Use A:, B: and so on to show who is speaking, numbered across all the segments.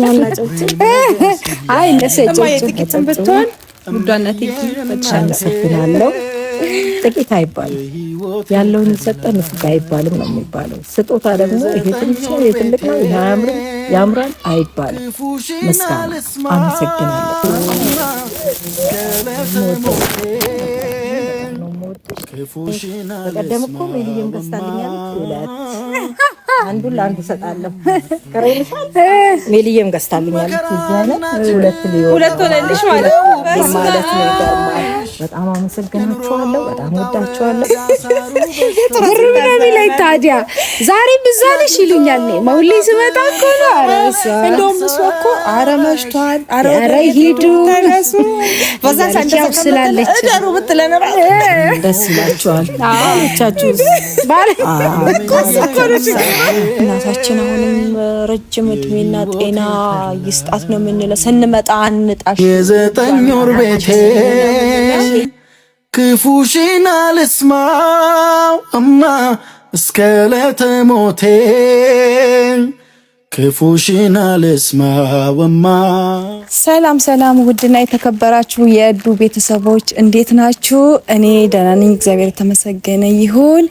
A: ያላጨጭ አይ ለሰጭ ጥቂት ብትሆን ውዷነቴ ተቻለሰፍናለሁ ጥቂት አይባልም ያለውን ሰጠን ፍቃ አይባልም ነው የሚባለው ስጦታ ደግሞ ይሄ ትንሽ ነው ትልቅ ነው ያምራል አይባልም መስጋና አመሰግናለሁ ቀደም እኮ ሜልዬም ገዝታልኛል ሁለት አንዱ ለአንዱ ሰጣለሁ ከረይልሻል ሜልዬም ገዝታልኛል ሁለት ሆነልሽ ማለት ነው በጣም አመሰግናችኋለሁ በጣም ወዳችኋለሁ ግርምናሚ ላይ ታዲያ ዛሬ ብዛለሽ ይሉኛል ነው ማውሊ ስመጣ እኮ ነው አረሳ እንደውም እሱ እኮ አረመሽቷል አረ ሂዱ በዛ ሳንጃው ስላለች እደሩ ብትለና ደስ ይላችኋል አቻችሁ ባለ እናታችን አሁንም ረጅም እድሜና ጤና ይስጣት ነው የምንለው ስንመጣ አንጣሽ የዘጠኝ ወር ቤቴ ክፉሽን አልስማው እማ እስከ ለተሞቴ ክፉሽን አልስማው እማ ሰላም ሰላም ውድና የተከበራችሁ የእዱ ቤተሰቦች እንዴት ናችሁ እኔ ደህና ነኝ እግዚአብሔር የተመሰገነ ይሁን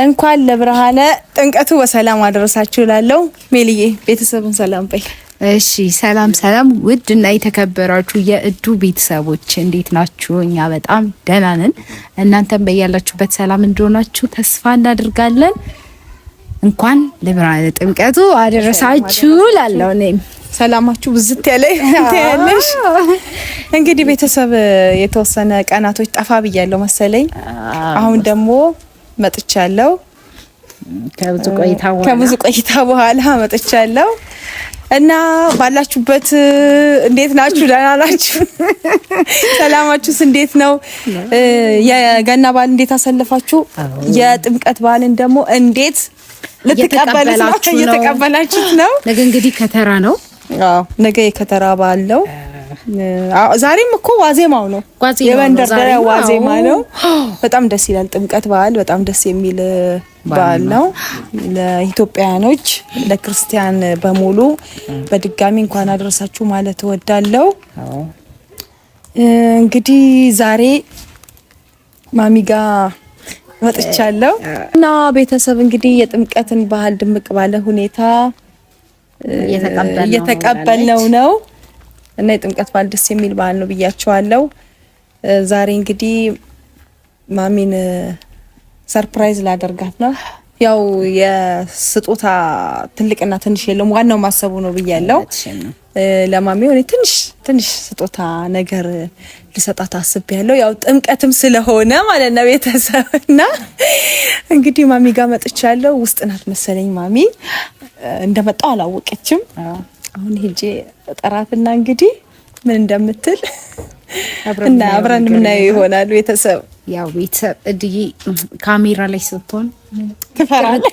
A: እንኳን ለብርሃነ ጥምቀቱ በሰላም አደረሳችሁ እላለሁ ሜልዬ ቤተሰቡን ሰላም በይ
B: እሺ ሰላም ውድና የተከበራችሁ የእዱ ቤተሰቦች እንዴት ናችሁ እኛ በጣም ደህና ነን እናንተም በያላችሁበት ሰላም እንደሆናችሁ ተስፋ እናደርጋለን እንኳን ለብርሃነ ጥምቀቱ አደረሳችሁ እላለሁ እኔም
A: ሰላማችሁ ብዝት ያለ እንታያለሽ እንግዲህ ቤተሰብ የተወሰነ ቀናቶች ጠፋ ብያለሁ መሰለኝ አሁን ደግሞ መጥቻለሁ ከብዙ ቆይታ በኋላ መጥቻለሁ እና ባላችሁበት እንዴት ናችሁ ደህና ናችሁ ሰላማችሁስ እንዴት ነው የገና በዓል እንዴት አሰለፋችሁ የጥምቀት በዓልን ደግሞ እንዴት ልትቀበላችሁ ነው ነገ እንግዲህ ከተራ ነው አዎ ነገ የከተራ በዓል ነው ዛሬም እኮ ዋዜማው ነው የመንደርደሪያ ዋዜማ ነው በጣም ደስ ይላል ጥምቀት በዓል በጣም ደስ የሚል በዓል ነው ለኢትዮጵያኖች ለክርስቲያን በሙሉ በድጋሚ እንኳን አደረሳችሁ ማለት እወዳለሁ እንግዲህ ዛሬ ማሚጋ ወጥቻለሁ እና ቤተሰብ እንግዲህ የጥምቀትን ባህል ድምቅ ባለ ሁኔታ እየተቀበልነው ነው እና የጥምቀት በዓል ደስ የሚል በዓል ነው ብያቸዋለሁ ዛሬ እንግዲህ ማሚን ሰርፕራይዝ ላደርጋት ነው ያው የስጦታ ትልቅና ትንሽ የለም ዋናው ማሰቡ ነው ብያለሁ ለማሚ ሆነ ትንሽ ስጦታ ነገር ልሰጣት አስቤያለሁ ያው ጥምቀትም ስለሆነ ማለት ነው ቤተሰብና እንግዲህ ማሚ ጋር መጥቻለሁ ውስጥ ናት መሰለኝ ማሚ እንደመጣው አላወቀችም አሁን ሄጄ ጠራትና እንግዲህ ምን እንደምትል እና አብረን ምናየው ይሆናል ቤተሰብ
B: ያው ቤተሰብ እድይ ካሜራ ላይ ስትሆን
A: ትፈራለች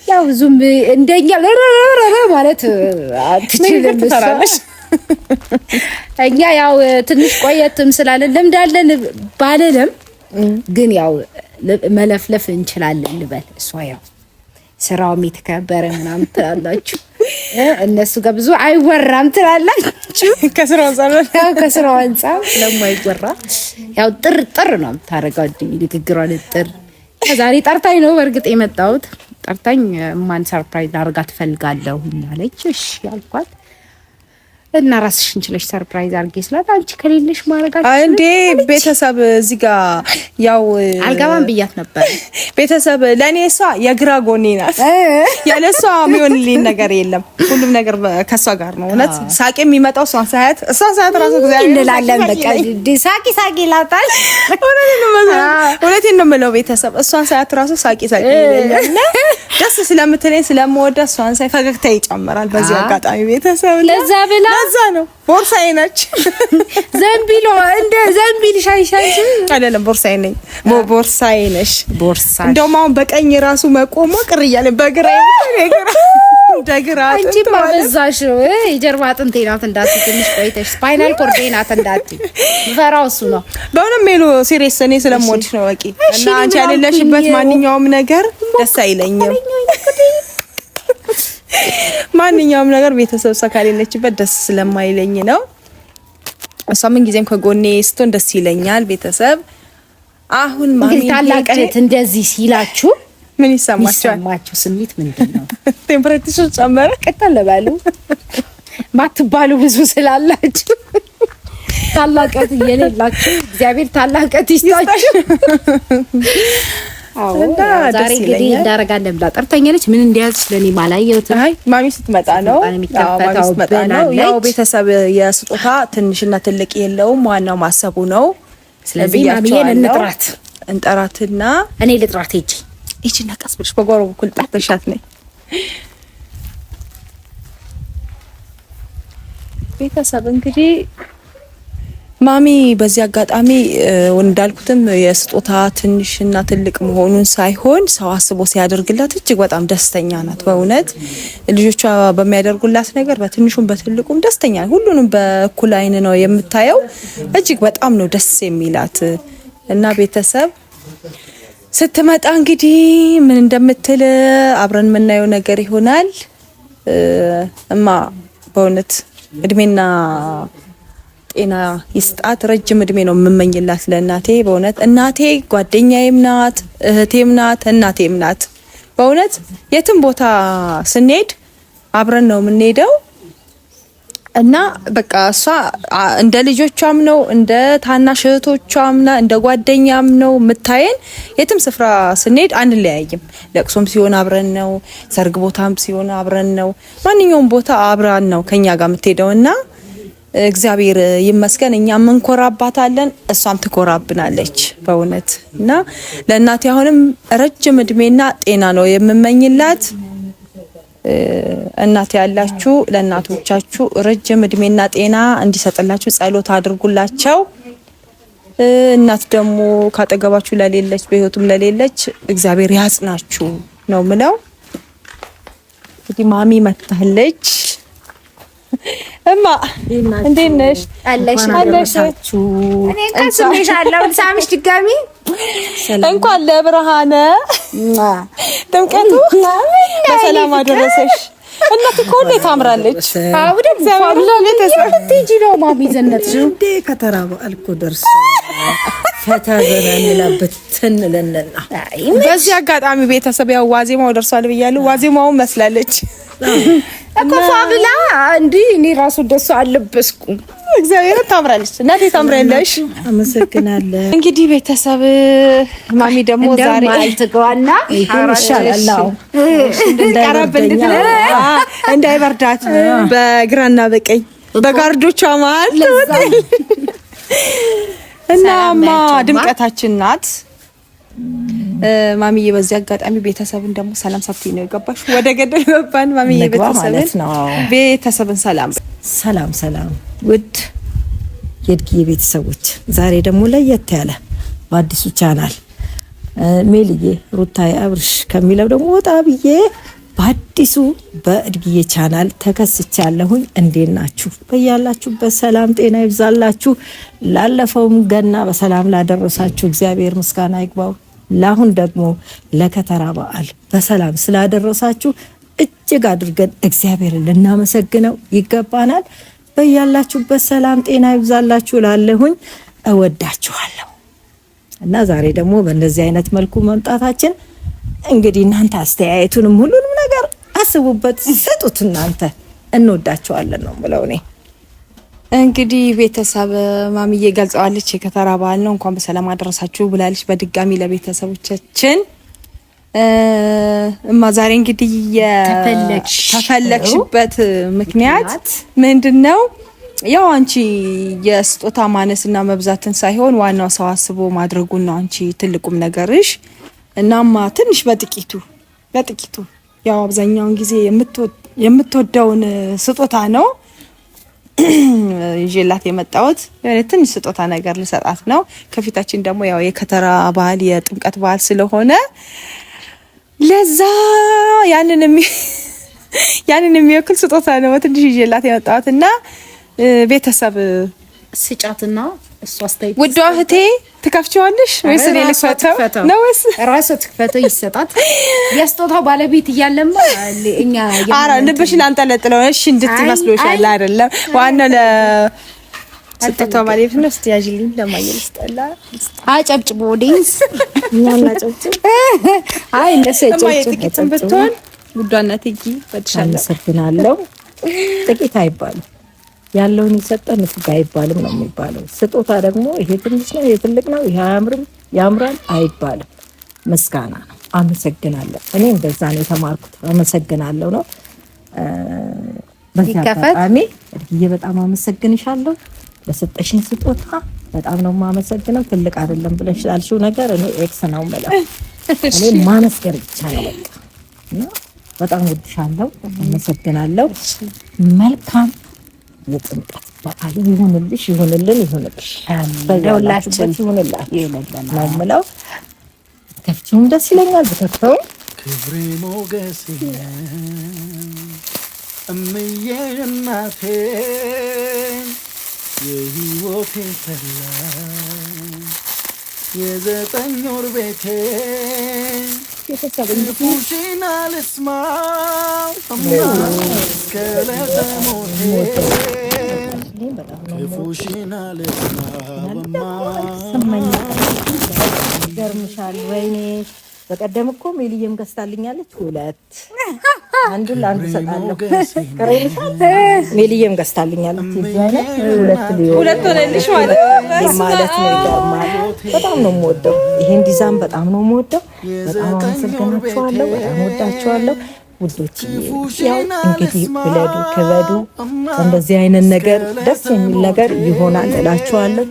B: ያው ዙም እንደኛ ማለት አትችልም ትፈራለች እኛ ያው ትንሽ ቆየትም ስላለን ለምዳለን ባለለም ግን ያው መለፍለፍ እንችላለን ልበል እሷ ያው ስራው የተከበረ ምናምን ትላላችሁ እነሱ ጋር ብዙ አይወራም ትላላችሁ ከስራው አንፃር ለማይወራ ያው ጥር ነው የምታረጋው ንግግሯን ጥር ዛሬ ጠርታኝ ነው በርግጥ የመጣሁት ጠርታኝ ማን ሰርፕራይዝ አድርጋ ትፈልጋለሁ እናለች እሺ ያልኳት እና ራስሽን ችለሽ ሰርፕራይዝ አድርጌ ስላት አንቺ ከሌለሽ ማረጋችሁ
A: እንዴ ቤተሰብ እዚህ ጋር ያው
B: አልገባም ብያት ነበር
A: ቤተሰብ ለኔ እሷ የግራ ጎኔ ናት ያለሷ የሚሆንልኝ ነገር የለም ሁሉም ነገር ከሷ ጋር ነው እውነት ሳቂ የሚመጣው እሷን ሳያት ራሱ እግዚአብሔር
B: እንላለን በቃ ሳቂ ላታል
A: እውነቴን ነው የምለው ቤተሰብ እሷን ሳያት ራሱ ሳቂ ይለኛልና ደስ ስለምትለኝ ስለምወዳ እሷን ሳይ ፈገግታ ይጨምራል በዚህ አጋጣሚ ቤተሰብ
B: ለዛ ብላ
A: ለዛ ነው ቦርሳዬ ነች
B: ዘንቢሎ እንደ ዘንቢል ሻይሻይ
A: አይደለም ቦርሳዬ ነኝ ቦርሳዬ ነሽ
B: ቦርሳ
A: እንደውም አሁን በቀኝ ራሱ መቆም ቅር እያለ በግራ ደግራ
B: አንቺ ማበዛሽ የጀርባ አጥንቴ ናት እንዳትይ ትንሽ ቆይተሽ ስፓይናል ኮርዴ ናት እንዳትይ ፈራው እሱ ነው
A: በእውነት ሜሉ ሲሪየስ እኔ ስለምወድሽ ነው በቂ እና አንቺ ያለሽበት ማንኛውም ነገር ደስ አይለኝም ማንኛውም ነገር ቤተሰብ ከሌለችበት ደስ ስለማይለኝ ነው። እሷ ምን ጊዜም ከጎኔ ስትሆን ደስ ይለኛል። ቤተሰብ አሁን ማሚ
B: ታላቀት እንደዚህ ሲላችሁ
A: ምን ይሰማችኋል?
B: የሚሰማችሁ ስሜት ምንድነው?
A: ቴምፕሬቸር ጨመረ
B: ከተለባሉ ማትባሉ ብዙ ስላላችሁ ታላቀት የሌላችሁ እግዚአብሔር ታላቀት ይስጣችሁ። አዎ ዛሬ እንግዲህ እንዳረጋለን ብላ ጠርተኛለች። ምን እንዲያዝ ለኔ ማላየሁት።
A: አይ ማሚ ስትመጣ ነው። ማሚ ስትመጣ ነው። ያው ቤተሰብ የስጦታ ትንሽና ትልቅ የለውም፣ ዋናው ማሰቡ ነው።
B: ስለዚህ ማሚዬን
A: እንጠራትና
B: እኔ ልጥራት
A: እቺ ነቀስ ብለሽ በጓሮ በኩል ጠርተሻት ነኝ። ቤተሰብ እንግዲህ ማሚ በዚህ አጋጣሚ እንዳልኩትም የስጦታ ትንሽና ትልቅ መሆኑን ሳይሆን ሰው አስቦ ሲያደርግላት እጅግ በጣም ደስተኛ ናት። በእውነት ልጆቿ በሚያደርጉላት ነገር በትንሹም በትልቁም ደስተኛ፣ ሁሉንም በእኩል አይን ነው የምታየው። እጅግ በጣም ነው ደስ የሚላት እና ቤተሰብ ስትመጣ እንግዲህ ምን እንደምትል አብረን የምናየው ነገር ይሆናል። እማ በእውነት እድሜና ጤና ይስጣት፣ ረጅም እድሜ ነው የምመኝላት ለእናቴ። በእውነት እናቴ ጓደኛዬም ናት፣ እህቴም ናት፣ እናቴም ናት። በእውነት የትም ቦታ ስንሄድ አብረን ነው የምንሄደው እና በቃ እሷ እንደ ልጆቿም ነው እንደ ታናሽ እህቶቿም እንደ ጓደኛም ነው የምታየን። የትም ስፍራ ስንሄድ አንለያይም። ለቅሶም ሲሆን አብረን ነው፣ ሰርግ ቦታም ሲሆን አብረን ነው፣ ማንኛውም ቦታ አብራን ነው ከኛ ጋር የምትሄደውና እግዚአብሔር ይመስገን እኛም እንኮራባታለን፣ እሷም ትኮራብናለች በእውነት እና ለእናቴ አሁንም ረጅም እድሜና ጤና ነው የምመኝላት። እናቴ ያላችሁ ለእናቶቻችሁ ረጅም እድሜና ጤና እንዲሰጥላችሁ ጸሎት አድርጉላቸው። እናት ደግሞ ካጠገባችሁ ለሌለች በህይወቱም ለሌለች እግዚአብሔር ያጽናችሁ ነው ምለው። እንግዲህ ማሚ መታለች። እማ እንዴት ነሽ?
B: አለሻችሁ? እኔ ከስሜሻለሁ ሳምሽ ድጋሚ
A: እንኳን ለብርሃነ ጥምቀቱ በሰላም አደረሰሽ። እናት እኮ ሁሌ ታምራለች።
B: አው ትጂ ነው ማሚ ዘነጥሽ
C: እንዴ ከተራ በዓል እኮ ደርሶ ፈታ ዘና እንላበት ትንለና
A: በዚህ አጋጣሚ ቤተሰብ ያው ዋዜማው ደርሷል ብያለሁ። ዋዜማውን መስላለች
B: እኮ ፋብላ እንዴ እኔ ራሱ ደስ አለበስኩም።
A: እግዚአብሔር ታምራለች። እናቴ ታምራለሽ።
C: አመሰግናለሁ።
A: እንግዲህ ቤተሰብ ማሚ ደግሞ ዛሬ
B: አይተጋዋና
C: ይሻላል
A: እንዳይበርዳት በግራና በቀኝ በጋርዶቿ መሀል እናማ ድምቀታችን ናት። ማሚዬ በዚህ አጋጣሚ ቤተሰብን ደግሞ ሰላም ሳትይ ነው የገባሽ። ወደ ገደል ገባን። ማሚዬ ቤተሰብን
C: ሰላም ውድ የድጊ ቤተሰቦች፣ ዛሬ ደግሞ ለየት ያለ በአዲሱ ቻናል ሜልዬ ሩታዬ አብርሽ ከሚለው ደግሞ ወጣ ብዬ በአዲሱ በእድጊዬ ቻናል ተከስቻለሁኝ። እንዴት ናችሁ? በያላችሁበት ሰላም ጤና ይብዛላችሁ። ላለፈውም ገና በሰላም ላደረሳችሁ እግዚአብሔር ምስጋና ይግባው። ለአሁን ደግሞ ለከተራ በዓል በሰላም ስላደረሳችሁ እጅግ አድርገን እግዚአብሔርን ልናመሰግነው ይገባናል። በያላችሁበት ሰላም ጤና ይብዛላችሁ። ላለሁኝ እወዳችኋለሁ እና ዛሬ ደግሞ በእንደዚህ አይነት መልኩ መምጣታችን እንግዲህ እናንተ አስተያየቱንም ሁሉንም ነገር አስቡበት፣ ስጡት። እናንተ እንወዳችኋለን ነው ብለው እኔ
A: እንግዲህ ቤተሰብ ማሚዬ ገልጸዋለች። የከተራ በዓል ነው እንኳን በሰላም አደረሳችሁ ብላለች። በድጋሚ ለቤተሰቦቻችን እማ ዛሬ እንግዲህ ተፈለግሽበት ምክንያት ምንድነው? ያው አንቺ የስጦታ ማነስና መብዛትን ሳይሆን ዋናው ሰው አስቦ ማድረጉን ነው አንቺ ትልቁም ነገርሽ። እናማ ትንሽ በጥቂቱ ያው አብዛኛውን ጊዜ የምትወደውን ስጦታ ነው ይዤላት የመጣሁት። ትንሽ ስጦታ ነገር ልሰጣት ነው። ከፊታችን ደግሞ ያው የከተራ በዓል የጥምቀት በዓል ስለሆነ ለዛ ያንን የሚወክል ስጦታ ነው ትንሽ ይዤላት የመጣሁት እና ቤተሰብ
B: ስጫትና እሱ አስተያየት
A: ውዷ እህቴ ትከፍቺዋለሽ ወይስ እኔ ልክፈተው ነው? ወይስ
B: ራሷ ትክፈተው ይሰጣት። የስጦታው ባለቤት እያለማ እኛ
A: አራ ልብሽን አንጠለጥለው እሺ እንድትመስሎሻል አይደለም? ዋናው ለስጦታው ባለቤት ነው። እስቲ ያጂልኝ ለማየት ይስጠላ።
B: አጨብጭቦ ኦዲንስ እኛና ጨብጭብ። አይ እንደሰ
A: ጥቂትም ብትሆን ውዷ እናቴ በተሻለ
C: አመሰግናለሁ። ጥቂት አይባልም ያለውን ይሰጠን ንፍጋ አይባልም ነው የሚባለው። ስጦታ ደግሞ ይሄ ትንሽ ነው ይሄ ትልቅ ነው ይሄ አያምርም ያምራል አይባልም። ምስጋና ነው። አመሰግናለሁ። እኔ እንደዛ ነው የተማርኩት። አመሰግናለሁ ነው። በዚህ አጋጣሚ እድዬ በጣም አመሰግንሻለሁ ለሰጠሽኝ ስጦታ በጣም ነው የማመሰግነው። ትልቅ አይደለም ብለሽ ላልሽው ነገር እኔ ኤክስ ነው ማለት እኔ ማመስገን ብቻ ነው በቃ እና በጣም ወድሻለሁ። አመሰግናለሁ። መልካም የጥምቀት በዓል ይሁንልሽ፣ ይሁንልን፣ ይሁንልሽ። በሁላችን ይሁንላችሁ ነው የምለው። ከፍቺውም ደስ ይለኛል ብትተው
D: ክብሬ ሞገሴ እምዬ እናቴ የሕይወቴ ተላ የዘጠኝ ወር ቤቴ ክፉሽን አልስማው እስከዕለተ ሞቴ ክፉሽን አልስማው
C: ገርምሻል። ወይኔ በቀደም እኮ ሜልዬም ገዝታልኛለች 2 አንዱን ለአንዱ ሰጣለሁ። ሜልዬም ገዝታልኛለች ሁለት ሆነልሽ ማለት ነው። ይገርማል። በጣም ነው የምወደው ይሄን ዲዛይን በጣም ነው የምወደው። በጣም አመሰግናችኋለሁ። በጣም ወዳችኋለሁ ውዶች። ያው እንግዲህ ብለዱ ክበዱ እንደዚህ አይነት ነገር ደስ የሚል ነገር ይሆናል እላችኋለሁ።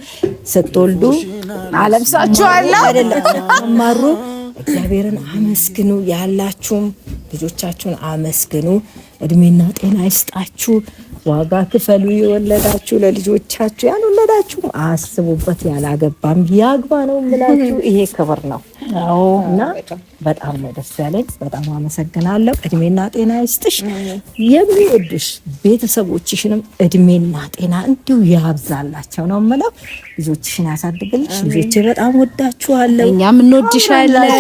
C: ስትወልዱ አለብሳችኋለሁ አይደለም ማሩ እግዚአብሔርን አመስግኑ። ያላችሁም ልጆቻችሁን አመስግኑ። እድሜና ጤና ይስጣችሁ። ዋጋ ክፈሉ። የወለዳችሁ ለልጆቻችሁ ያልወለዳችሁ አስቡበት። ያላገባም ያግባ ነው የምላችሁ። ይሄ ክብር ነው እና በጣም ነው ደስ ያለኝ። በጣም አመሰግናለሁ። እድሜና ጤና ይስጥሽ። የሚወዱሽ ቤተሰቦችሽንም እድሜና ጤና እንዲሁ ያብዛላቸው ነው የምለው። ልጆችሽን ያሳድግልሽ። ልጆቼ በጣም ወዳችኋለሁ።
B: እኛም እንወድሻለን።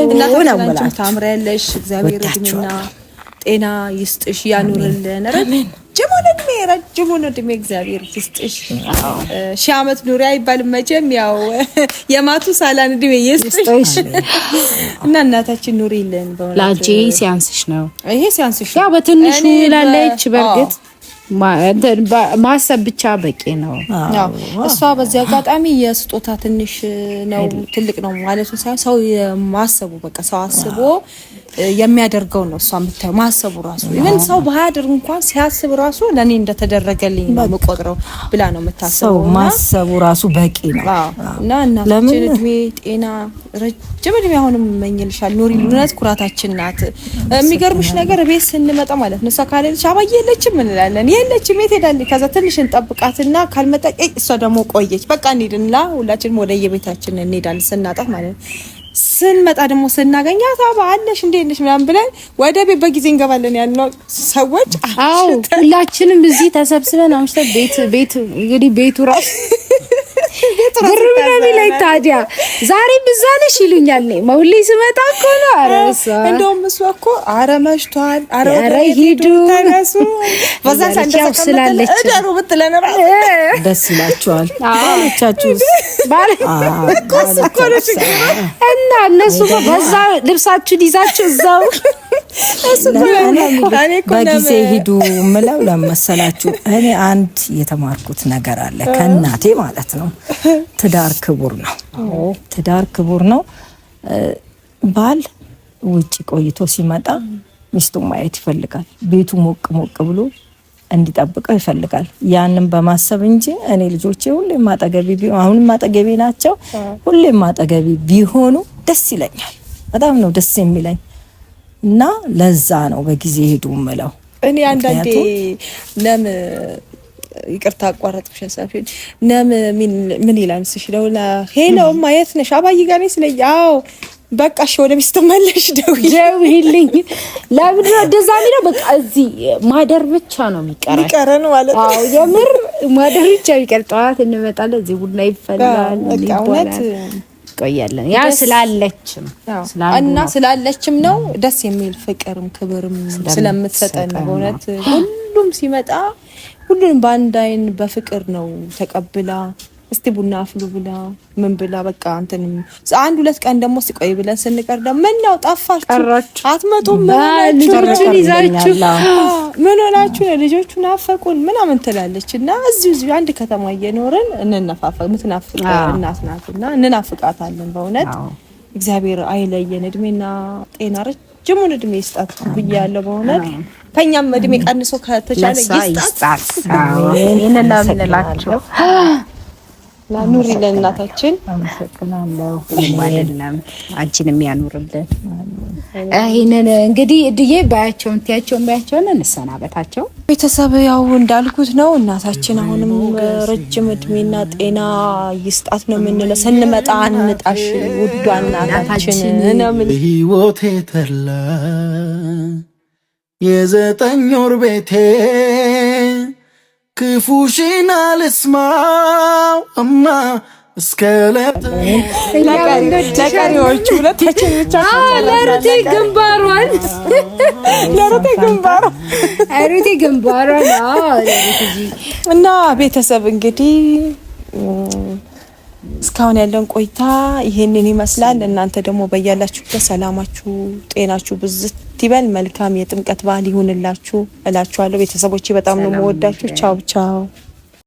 A: እናንተ ታምሪያለሽ። እግዚአብሔር እድሜና ጤና ይስጥሽ፣ ያኑርልን። ረጅሙን እድሜ እግዚአብሔር ይስጥሽ። 1000 ዓመት ኑሪ አይባልም መቼም ያው የማቱ ሳላን እድሜ ይስጥሽ እና እናታችን ኑሪልን። በእውነት
B: ላጄ ሲያንስሽ ነው
A: ይሄ ሲያንስሽ
B: ያው በትንሹ ይላለች። በርግጥ ማሰብ ብቻ በቂ ነው።
A: እሷ በዚህ አጋጣሚ የስጦታ ትንሽ ነው ትልቅ ነው ማለቱ ሳይሆን ሰው ማሰቡ በቃ ሰው አስቦ የሚያደርገው ነው። እሷ የምታየው ማሰቡ ራሱ ይሄን ሰው ባያደርግ እንኳን ሲያስብ ራሱ ለኔ እንደተደረገልኝ ነው የምቆጥረው ብላ ነው የምታስበው።
C: ሰው ማሰቡ ራሱ በቂ ነው
A: እና እናታችን እድሜ ጤና ረጅም እድሜ አሁንም እመኝልሻል። ኑሪ ልነት ኩራታችን ናት። የሚገርምሽ ነገር ቤት ስንመጣ ማለት ነው እሷ ካለች አባዬ የለችም እንላለን። የለችም የት ሄዳለች? ከዛ ትንሽ እንጠብቃትና ካልመጣች እሷ ደግሞ ቆየች በቃ እንሂድና ሁላችንም ወደ የቤታችን እንሄዳለን ስናጣት ማለት ነው። ስንመጣ ደግሞ ስናገኛት አባ አለሽ እንዴ ነሽ ምናምን ብለን ወደ ቤት በጊዜ እንገባለን ያልነው ሰዎች።
B: አዎ ሁላችንም እዚህ ተሰብስበን አምሽተን ቤት እንግዲህ ቤቱ ራሱ ግርም ላይ ታዲያ ዛሬ ብዛለሽ ይሉኛል። ነው መውሊ ስመጣ እኮ ነው። አረሳ
A: እንደውም እሷ እኮ አረ መሽቷል፣ አረ
B: ሂዱ
A: ተነሱ በዛ ሳንደሰ
B: ስላለች
A: እደሩ ብትለን ራሱ
C: ደስ ይላችኋል። ባሎቻችሁስ
B: እና እነሱ በዛ ልብሳችሁን ይዛችሁ እዛው
C: በጊዜ ሂዱ ምለው ለመሰላችሁ። እኔ አንድ የተማርኩት ነገር አለ ከእናቴ ማለት ነው። ትዳር ክቡር ነው። ትዳር ክቡር ነው። ባል ውጪ ቆይቶ ሲመጣ ሚስቱን ማየት ይፈልጋል። ቤቱ ሞቅ ሞቅ ብሎ እንዲጠብቀው ይፈልጋል። ያንን በማሰብ እንጂ እኔ ልጆቼ ሁሌም ማጠገቢ ቢሆኑ አሁንም ማጠገቢ ናቸው። ሁሌም ማጠገቢ ቢሆኑ ደስ ይለኛል። በጣም ነው ደስ የሚለኝ እና ለዛ ነው በጊዜ ሄዱ ምለው።
A: እኔ አንዳንዴ ነም ይቅርታ አቋረጥኩሽ ሰፊን ነም ምን ይላል ስሽ ለውላ ሄሎ ማየት ነሽ አባይ ጋር ነሽ ስለያው በቃ እሺ ወደ ሚስት ተመለሽ
B: ደውይልኝ። ለምን እንደዛ የሚለው በቃ እዚህ ማደር ብቻ ነው
A: የሚቀረን ማለት ነው።
B: አዎ የምር ማደር ብቻ የሚቀር ጠዋት እንመጣለን እዚህ ቡና ይፈላል
A: እውነት
B: ቆያለን ያ ስላለችም ነው ደስ የሚል ፍቅርም ክብርም ስለምትሰጠን በእውነት ሁሉም ሲመጣ ሁሉንም በአንድ አይን በፍቅር ነው ተቀብላ እስቲ ቡና አፍሉ ብላ ምን ብላ በቃ አንተንም አንድ ሁለት ቀን ደግሞ ሲቆይ ብለን ስንቀር ደግሞ ምን ነው ጠፋችሁ አትመጡም ልጆቹን ይዛችሁ ምን ሆናችሁ ልጆቹን አፈቁን ምናምን ትላለችና እዚሁ አንድ ከተማ እየኖርን እንነፋፈቅ ምትናፍቅ እናት ናትና እንናፍቃታለን በእውነት እግዚአብሔር አይለየን እድሜና ጤና ረጅሙን እድሜ ይስጣት ብያለሁ በእውነት ከኛም እድሜ ቀንሶ ከተቻለ ይስጣት ይሄንን ለምንላችሁ
A: ኑሪ ለእናታችን
B: አመሰግናለሁ ወይንም አንቺንም ያኑርልን። ይሄንን እንግዲህ እድዬ ባያቸው እንሰናበታቸው።
A: ቤተሰብ ያው እንዳልኩት ነው እናታችን አሁንም ረጅም እድሜና ጤና ይስጣት ነው የምንለው። ስንመጣ አንጣሽ ውዷ እናታችን ነው
D: ህይወቴ ተላ የዘጠኝ ወር ቤቴ ክፉሽን አልስማው እማ እስከ
A: ለቀሪዎቹ ሁለታችን ብቻ
B: ለሩቴ ግንባሯን
A: እና ቤተሰብ እንግዲህ እስካሁን ያለን ቆይታ ይሄንን ይመስላል። እናንተ ደግሞ በያላችሁበት ሰላማችሁ ጤናችሁ ብዝት ይበል። መልካም የጥምቀት በዓል ይሁንላችሁ እላችኋለሁ። ቤተሰቦቼ በጣም ነው የምወዳችሁ። ቻው ቻው።